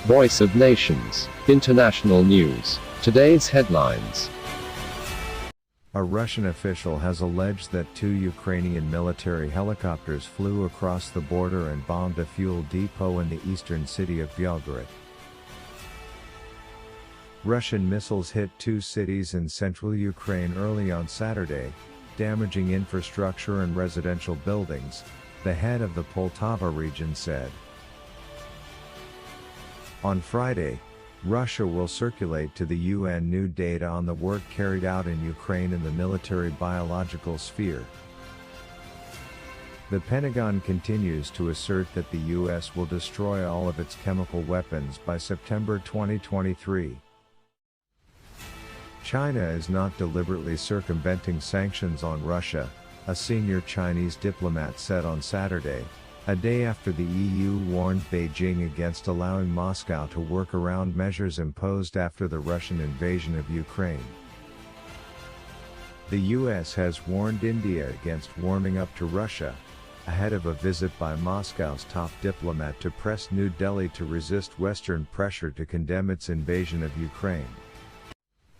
Voice of Nations. International news. Today's headlines. A Russian official has alleged that 2 Ukrainian military helicopters flew across the border and bombed a fuel depot in the eastern city of Belgorod. Russian missiles hit 2 cities in central Ukraine early on Saturday, damaging infrastructure and residential buildings, the head of the Poltava region said. On Friday, Russia will circulate to the UN new data on the work carried out in Ukraine in the military biological sphere. The Pentagon continues to assert that the US will destroy all of its chemical weapons by September 2023. China is not deliberately circumventing sanctions on Russia, a senior Chinese diplomat said on Saturday, a day after the EU warned Beijing against allowing Moscow to work around measures imposed after the Russian invasion of Ukraine. The US has warned India against warming up to Russia, ahead of a visit by Moscow's top diplomat to press New Delhi to resist Western pressure to condemn its invasion of Ukraine.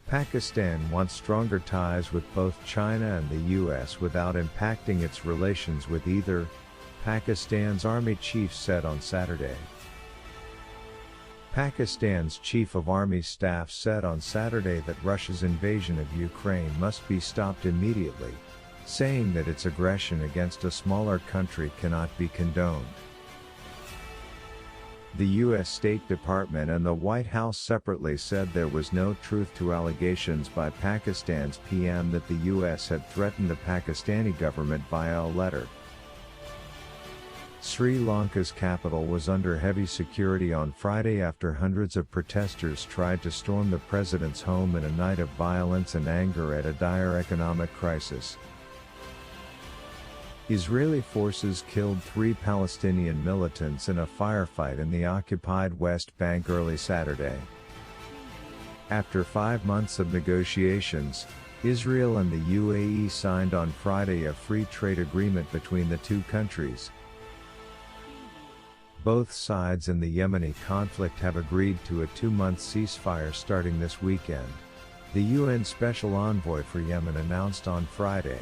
Pakistan wants stronger ties with both China and the US without impacting its relations with either, Pakistan's army chief said on Saturday. Pakistan's chief of army staff said on Saturday that Russia's invasion of Ukraine must be stopped immediately, saying that its aggression against a smaller country cannot be condoned. The U.S. State Department and the White House separately said there was no truth to allegations by Pakistan's PM that the U.S. had threatened the Pakistani government via a letter. Sri Lanka's capital was under heavy security on Friday after hundreds of protesters tried to storm the president's home in a night of violence and anger at a dire economic crisis. Israeli forces killed 3 Palestinian militants in a firefight in the occupied West Bank early Saturday. After 5 months of negotiations, Israel and the UAE signed on Friday a free trade agreement between the 2 countries. Both sides in the Yemeni conflict have agreed to a 2-month ceasefire starting this weekend, the UN Special Envoy for Yemen announced on Friday.